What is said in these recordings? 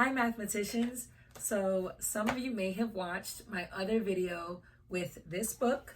Hi mathematicians. So some of you may have watched my other video with this book,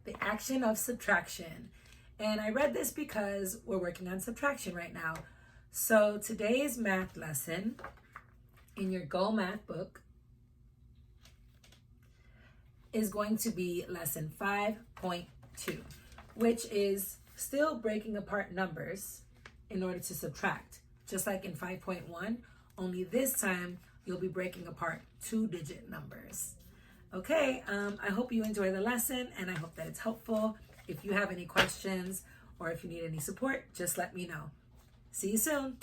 The Action of Subtraction. And I read this because we're working on subtraction right now. So today's math lesson in your Go Math book is going to be lesson 5.2, which is still breaking apart numbers in order to subtract. Just like in 5.1, only this time you'll be breaking apart two-digit numbers. Okay, I hope you enjoy the lesson and I hope that it's helpful. If you have any questions or if you need any support, just let me know. See you soon.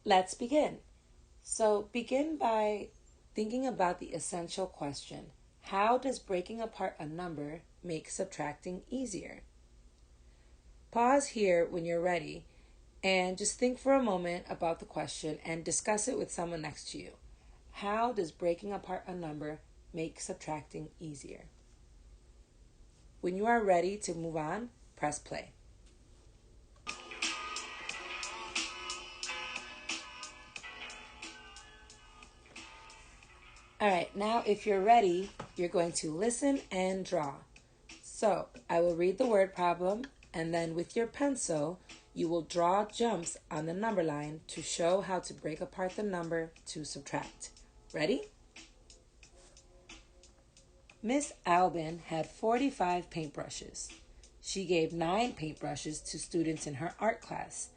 Let's begin. So begin by thinking about the essential question. How does breaking apart a number make subtracting easier? Pause here when you're ready and just think for a moment about the question and discuss it with someone next to you. How does breaking apart a number make subtracting easier? When you are ready to move on, press play. All right, now if you're ready, you're going to listen and draw. So I will read the word problem, and then with your pencil, you will draw jumps on the number line to show how to break apart the number to subtract. Ready? Miss Albin had 45 paintbrushes. She gave 9 paintbrushes to students in her art class.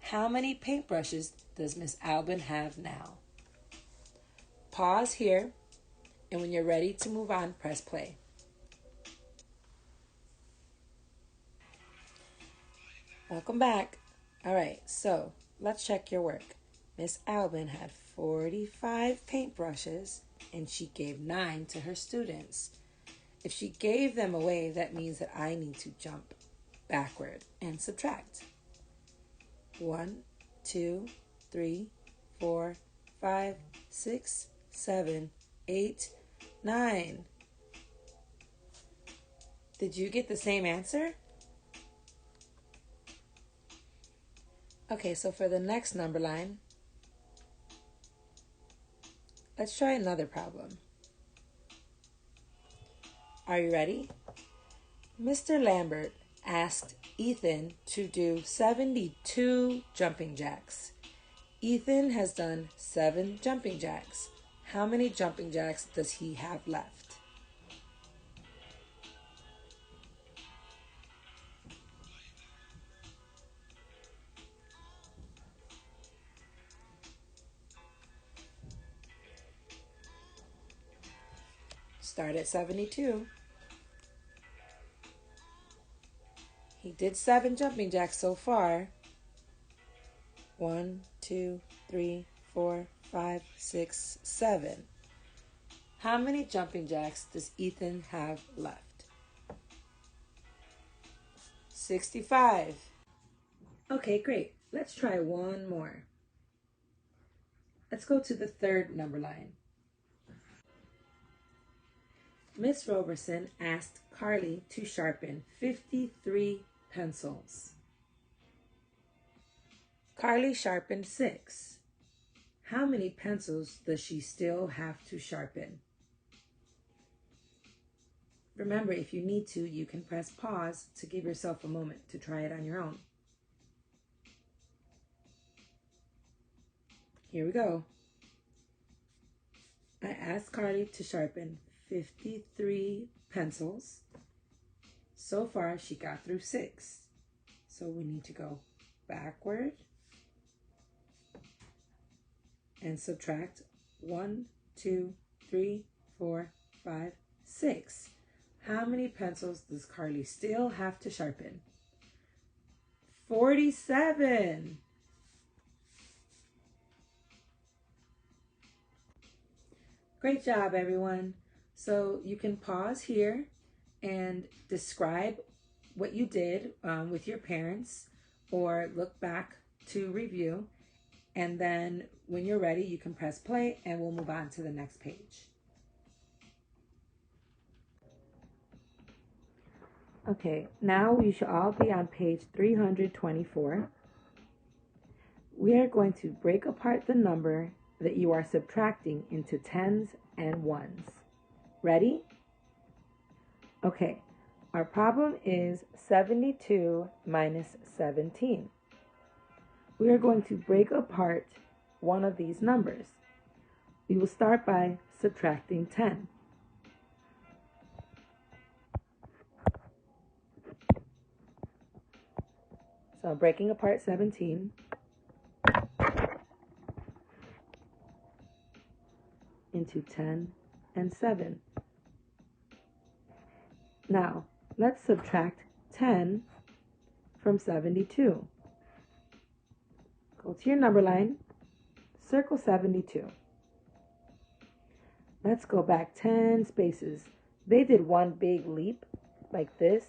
How many paintbrushes does Miss Albin have now? Pause here, and when you're ready to move on, press play. Welcome back. All right, so let's check your work. Miss Albin had 45 paintbrushes and she gave 9 to her students. If she gave them away, that means that I need to jump backward and subtract. 1, 2, 3, 4, 5, 6, 7, 8, 9. Did you get the same answer? Okay, so for the next number line, let's try another problem. Are you ready? Mr. Lambert asked Ethan to do 72 jumping jacks. Ethan has done 7 jumping jacks. How many jumping jacks does he have left? Start at 72. He did 7 jumping jacks so far. 1, 2, 3, 4, 5, 6, 7. How many jumping jacks does Ethan have left? 65. Okay, great. Let's try one more. Let's go to the third number line. Miss Roberson asked Carly to sharpen 53 pencils. Carly sharpened 6. How many pencils does she still have to sharpen? Remember, if you need to, you can press pause to give yourself a moment to try it on your own. Here we go. I asked Carly to sharpen 53 pencils. So far, she got through 6. So we need to go backward and subtract 1, 2, 3, 4, 5, 6. How many pencils does Carly still have to sharpen? 47. Great job, everyone. So you can pause here and describe what you did with your parents or look back to review. And then when you're ready, you can press play and we'll move on to the next page. Okay, now we should all be on page 324. we are going to break apart the number that you are subtracting into tens and ones. Ready? Okay, our problem is 72 minus 17. We are going to break apart one of these numbers. We will start by subtracting 10. So breaking apart 17 into 10 and 7. Now, let's subtract 10 from 72. Go to your number line, circle 72. Let's go back 10 spaces. They did one big leap like this,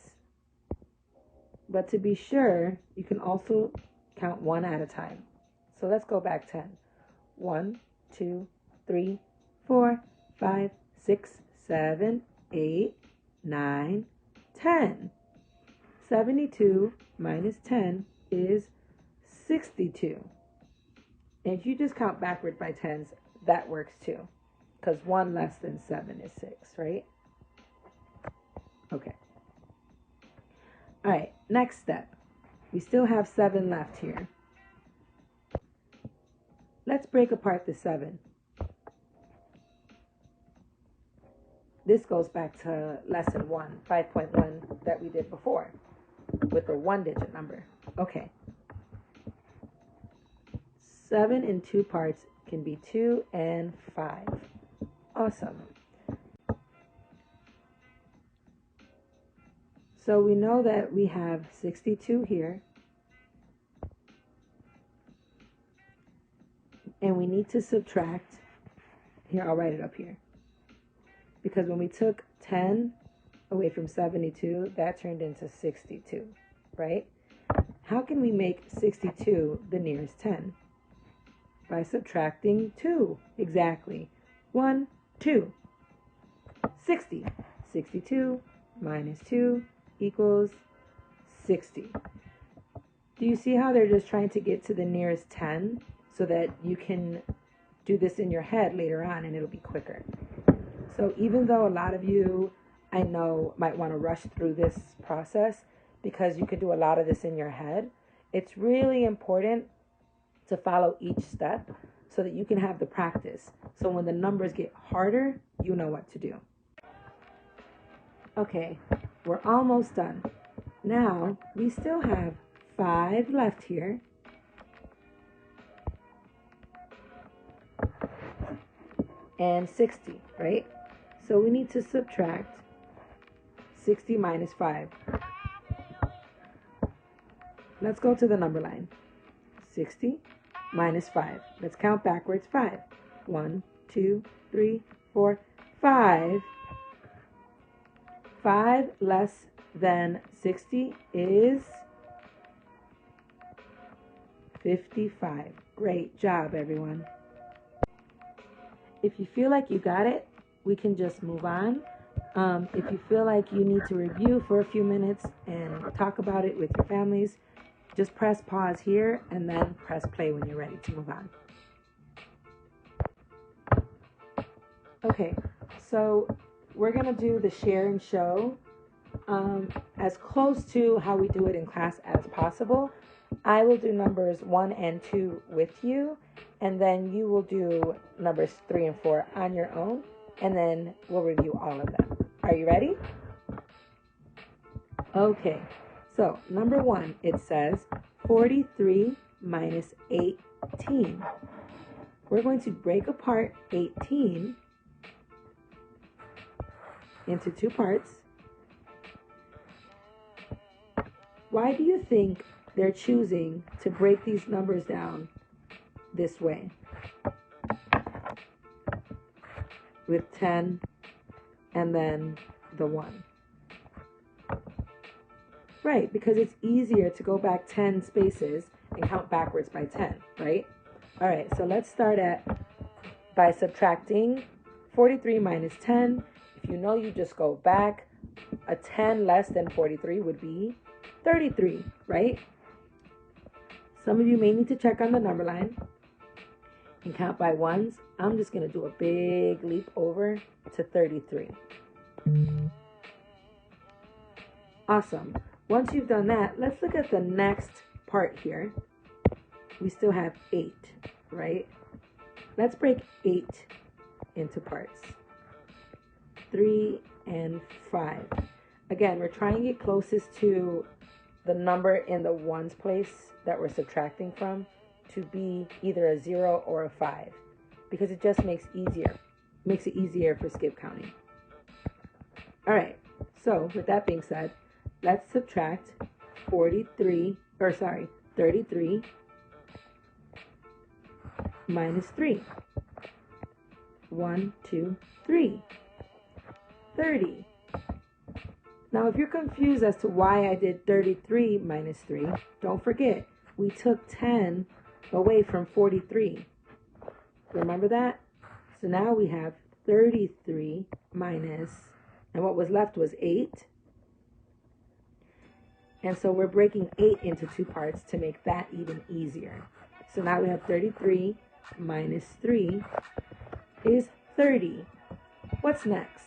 but to be sure, you can also count one at a time. So let's go back 10. 1, 2, 3, 4, 5, 6, 7, 8, 9, 10. 72 minus 10 is 62. And if you just count backward by tens, that works too. Because 1 less than 7 is 6, right? Okay. All right, next step. We still have 7 left here. Let's break apart the 7. This goes back to lesson 1, 5.1 that we did before with the 1-digit number. Okay. 7 in 2 parts can be 2 and 5. Awesome. So we know that we have 62 here. And we need to subtract. Here, I'll write it up here. Because when we took 10 away from 72, that turned into 62, right? How can we make 62 the nearest 10? By subtracting 2. Exactly. 1, 2. 60. 62 minus 2 equals 60. Do you see how they're just trying to get to the nearest 10 so that you can do this in your head later on and it'll be quicker? So even though a lot of you, I know, might want to rush through this process because you can do a lot of this in your head, it's really important to follow each step so that you can have the practice. So when the numbers get harder, you know what to do. Okay, we're almost done. Now, we still have 5 left here. And 60, right? So we need to subtract 60 minus 5. Let's go to the number line. 60 minus 5. Let's count backwards. 5. 1, 2, 3, 4, 5. 5 less than 60 is 55. Great job, everyone. If you feel like you got it, we can just move on. If you feel like you need to review for a few minutes and talk about it with your families, just press pause here and then press play when you're ready to move on. Okay, so we're going to do the share and show as close to how we do it in class as possible. I will do numbers 1 and 2 with you, and then you will do numbers 3 and 4 on your own, and then we'll review all of them. Are you ready? Okay, so number 1, it says 43 minus 18. We're going to break apart 18 into 2 parts. Why do you think they're choosing to break these numbers down this way? With 10 and then the 1. Right, because it's easier to go back 10 spaces and count backwards by 10, right? All right, so let's start by subtracting 43 minus 10. If you know, you just go back. A 10 less than 43 would be 33, right? Some of you may need to check on the number line and count by ones. I'm just going to do a big leap over to 33. Awesome. Once you've done that, let's look at the next part here. We still have 8, right? Let's break 8 into parts. 3 and 5. Again, we're trying to get closest to the number in the ones place that we're subtracting from to be either a 0 or a 5, because it just makes it easier for skip counting. All right, so with that being said, let's subtract 33 minus 3. 1, 2, 3. 30. Now, if you're confused as to why I did 33 minus 3, don't forget, we took 10 away from 43. Remember that? So now we have 33 minus, and what was left was 8. And so we're breaking 8 into 2 parts to make that even easier. So now we have 33 minus 3 is 30. What's next?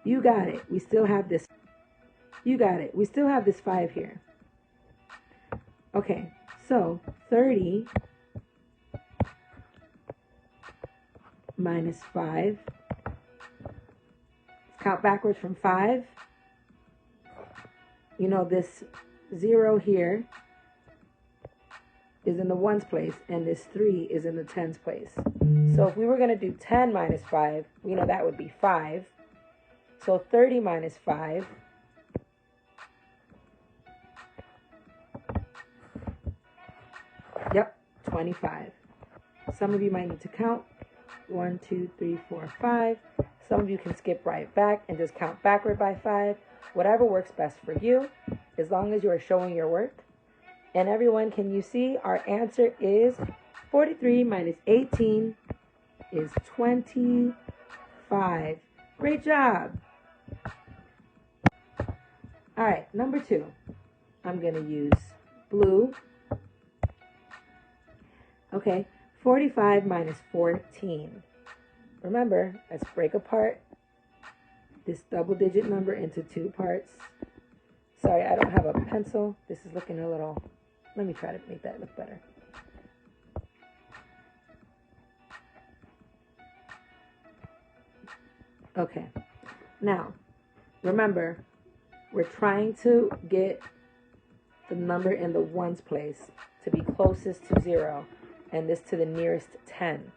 You got it. We still have this. You got it. We still have this 5 here. Okay, so 30 minus 5. Count backwards from 5. You know, this 0 here is in the ones place, and this 3 is in the tens place. So if we were going to do 10 minus 5, we know that would be 5. So 30 minus 5 yep, 25. Some of you might need to count. 1, 2, 3, 4, 5. Some of you can skip right back and just count backward by 5. Whatever works best for you, as long as you are showing your work. And everyone, can you see our answer is 43 minus 18 is 25. Great job. All right, number 2. I'm going to use blue. Okay, 45 minus 14. Remember, let's break apart this double-digit number into 2 parts. Sorry, I don't have a pencil. This is looking a little... Let me try to make that look better. Okay, now, remember, we're trying to get the number in the ones place to be closest to 0, and this to the nearest 10,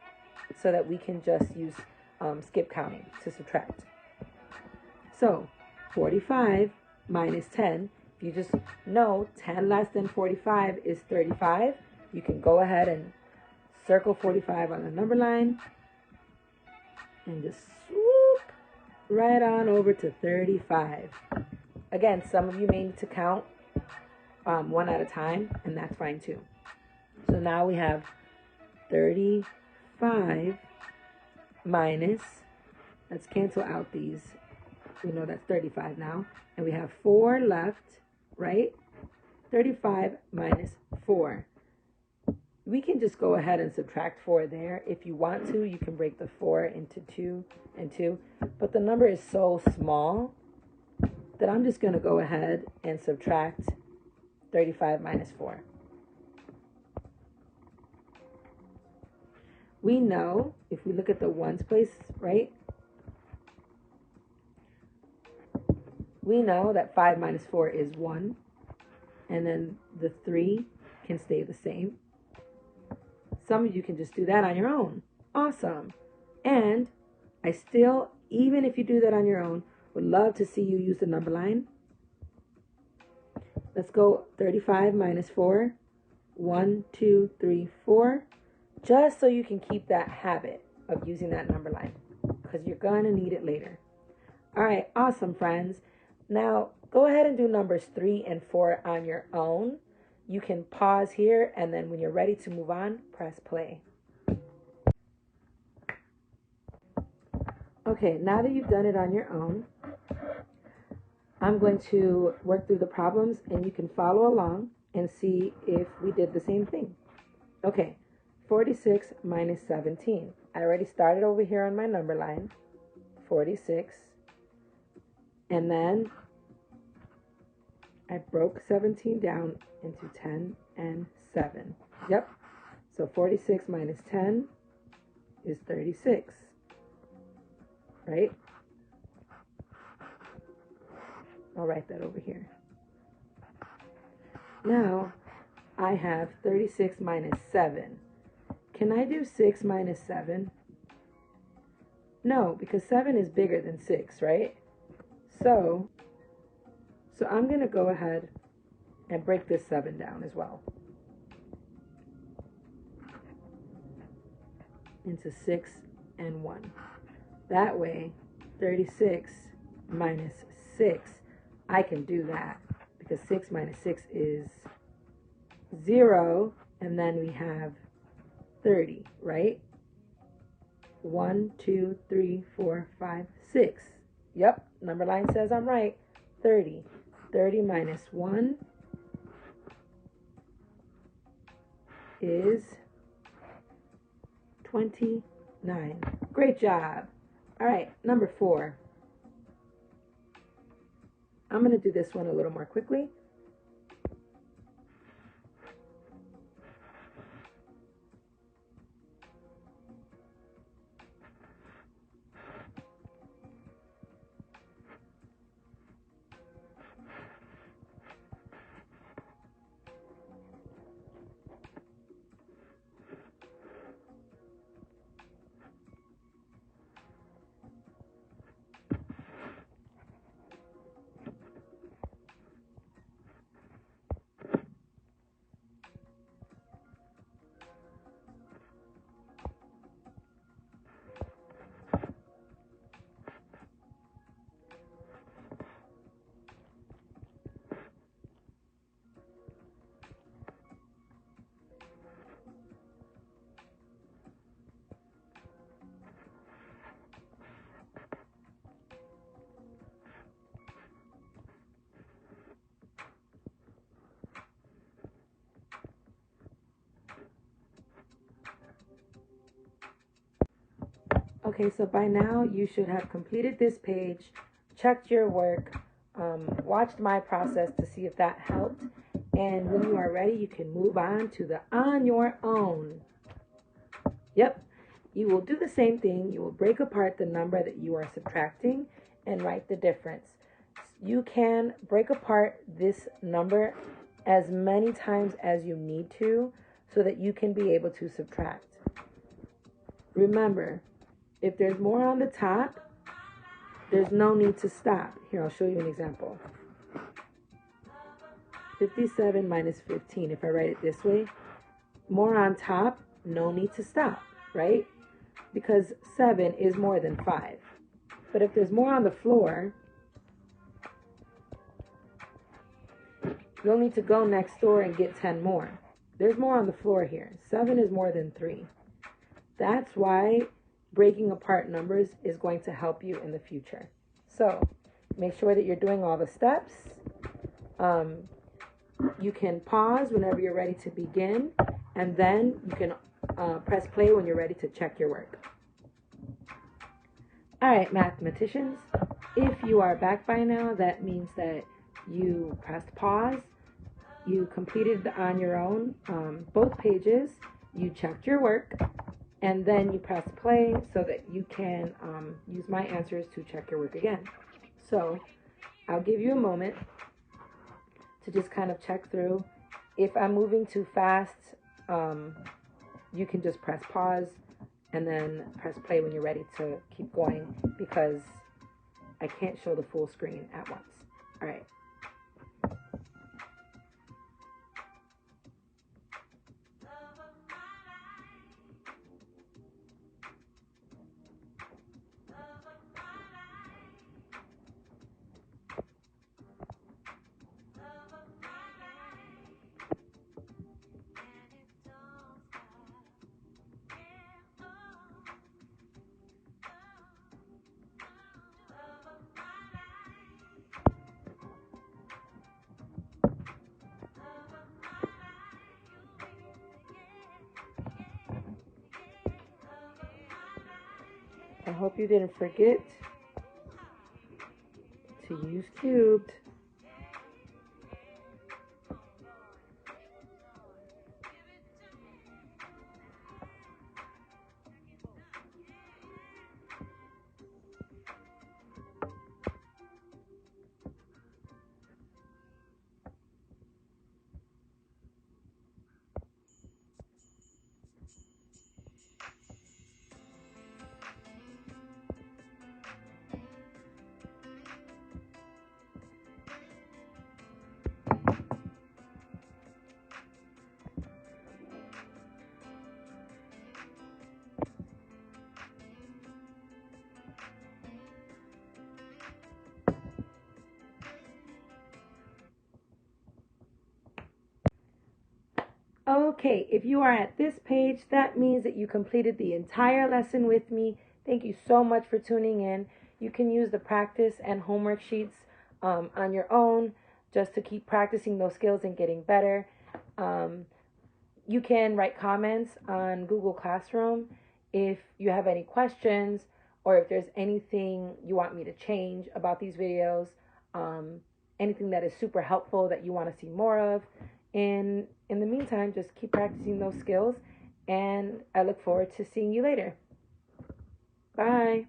so that we can just use skip counting to subtract. So 45 minus 10, if you just know 10 less than 45 is 35, you can go ahead and circle 45 on the number line and just swoop right on over to 35. Again, some of you may need to count one at a time, and that's fine too. So now we have 35 minus, let's cancel out these. We know that's 35 now. And we have 4 left, right? 35 minus 4. We can just go ahead and subtract 4 there. If you want to, you can break the 4 into 2 and 2. But the number is so small that I'm just going to go ahead and subtract 35 minus 4. We know, if we look at the ones place, right? We know that 5 minus 4 is 1. And then the 3 can stay the same. Some of you can just do that on your own. Awesome. And I still, even if you do that on your own, would love to see you use the number line. Let's go 35 minus 4. 1, 2, 3, 4. Just so you can keep that habit of using that number line, because you're going to need it later. All right, awesome, friends. Now, go ahead and do numbers 3 and 4 on your own. You can pause here, and then when you're ready to move on, press play. Okay, now that you've done it on your own, I'm going to work through the problems and you can follow along and see if we did the same thing. Okay, 46 minus 17. I already started over here on my number line. 46. And then I broke 17 down into 10 and 7. Yep. So 46 minus 10 is 36. Right? I'll write that over here. Now, I have 36 minus 7. Can I do 6 minus 7? No, because 7 is bigger than 6, right? So I'm going to go ahead and break this 7 down as well into 6 and 1. That way, 36 minus 6, I can do that because 6 minus 6 is 0, and then we have 30, right? 1, 2, 3, 4, 5, 6. Yep, number line says I'm right. 30. 30 minus 1 is 29. Great job. All right, number 4. I'm going to do this one a little more quickly. Okay, so by now you should have completed this page, checked your work, watched my process to see if that helped. And when you are ready, you can move on to the on your own. Yep, you will do the same thing. You will break apart the number that you are subtracting and write the difference. You can break apart this number as many times as you need to so that you can be able to subtract. Remember, if there's more on the top, there's no need to stop. Here, I'll show you an example. 57 minus 15, if I write it this way, more on top, no need to stop, right? Because 7 is more than 5. But if there's more on the floor, you'll need to go next door and get 10 more. There's more on the floor here. 7 is more than 3. That's why breaking apart numbers is going to help you in the future. So make sure that you're doing all the steps. You can pause whenever you're ready to begin, and then you can press play when you're ready to check your work. All right, mathematicians, if you are back by now, that means that you pressed pause, you completed on your own both pages, you checked your work, and then you press play so that you can use my answers to check your work again. So I'll give you a moment to just kind of check through. If I'm moving too fast, you can just press pause and then press play when you're ready to keep going, because I can't show the full screen at once. All right. I hope you didn't forget to use cubed. Okay, if you are at this page, that means that you completed the entire lesson with me. Thank you so much for tuning in. You can use the practice and homework sheets on your own just to keep practicing those skills and getting better. You can write comments on Google Classroom if you have any questions or if there's anything you want me to change about these videos, anything that is super helpful that you want to see more of. And in the meantime, just keep practicing those skills, and I look forward to seeing you later. Bye.